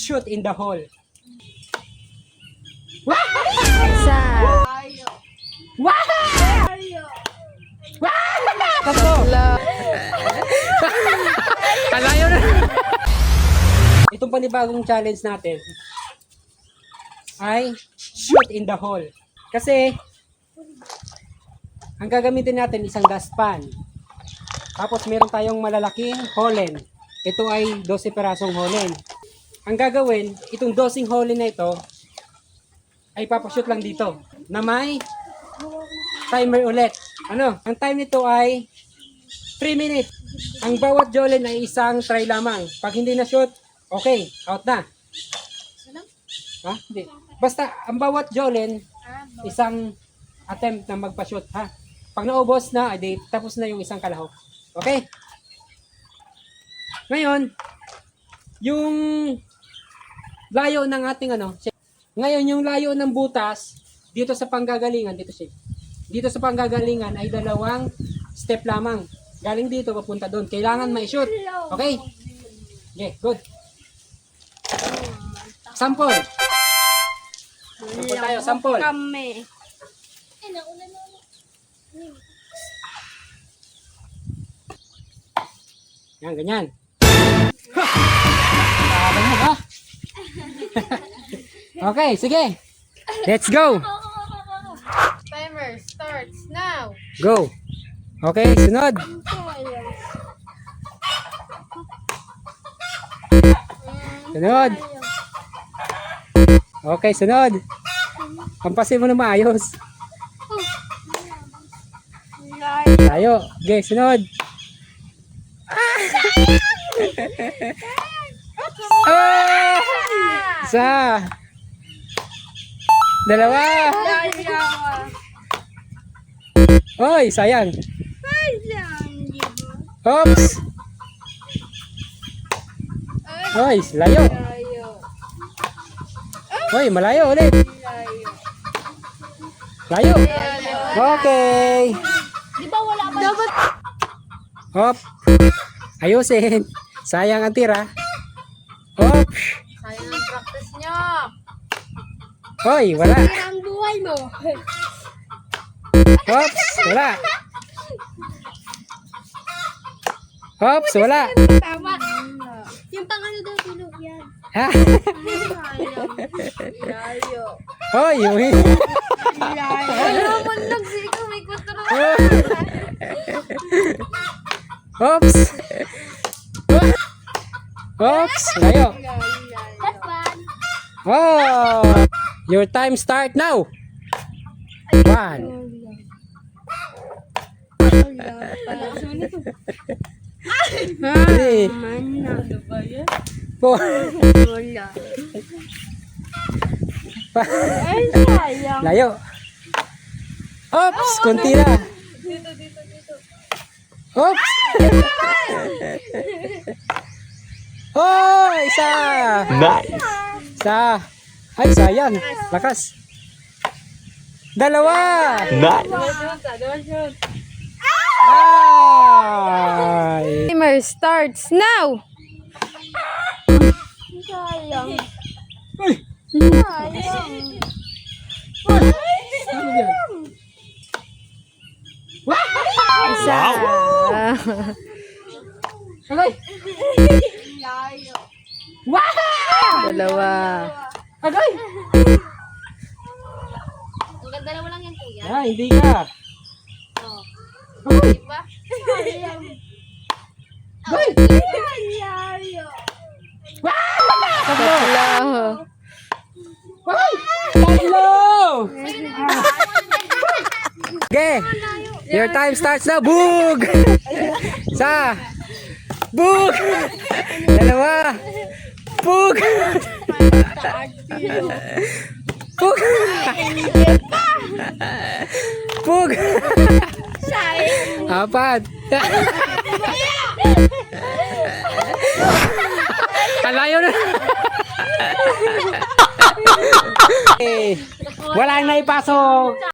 Shoot in the hole. Isa. Tatlo. Alayo na. Itong panibagong challenge natin ay shoot in the hole. Kasi ang gagamitin natin isang dustpan. Tapos meron tayong malalaking holen. Ito ay 12 perasong holen. Ang gagawin, itong 12 holen na ito ay papashoot lang dito na may timer ulit. Ano? Ang time nito ay 3 minutes. Ang bawat jolen ay isang try lamang. Pag hindi na shoot, okay, out na. Ha? Hindi. Basta, ang bawat jolen, isang attempt na magpa-shoot, ha? Pag naubos na, edi, tapos na yung isang kalahok. Okay? Ngayon, yung layo ng ating ngayon yung layo ng butas, dito sa panggagalingan, dito sa panggagalingan ay 2 step lamang. Galing dito, papunta doon. Kailangan may-shoot. Okay? Okay, good. Sample. Sample tayo, sample. Kami. Yan, ganyan. Sabi mo, ha? Okay, sige. Let's go. Timer starts now. Go. Okay, sunod. Sunod. Okay, sunod. Pampasin mo na maayos. Tayo. Okay, sunod. Oh! Isa. 2. Oy, sayang. Oops. Oy, layo. Oy, malayo ulit. Layo. Okay. Di ba wala ba? Dapat. Hop. Ayusin. Sayang ang tira. Hop. Sayang ang practice nyo. Hoy, wala. Ang buhay mo. Hops, wala. Hops, wala. Tama. Yung pangano daw tulog yan. Ha? Layo. Hoy, uwi. Ano man nagsiko may kutro. Hops. Hops, layo. That's fun. Oh, your time start now. 1. 3. 4. Wala. Ay, sayang. Layo. Oops, kunti na. Oops. Oh, isa. Nice. Isa. Ay, sayang. Lakas. 2. Nice. Ay. Timer starts now. Sayang. Uy. Sayang. Ano yan? Isa. Agay. Wow! 2. Agay. Ang dalawa lang yan, kuya. Ah, hindi ka. Agay. Diba? Agay. Tatlo. Agay. Tatlo. Okay. Your time starts now. Boog. Isa. Boog. 2. Boog. Boog. Boog. 4. Alayo na. Walang naipasok.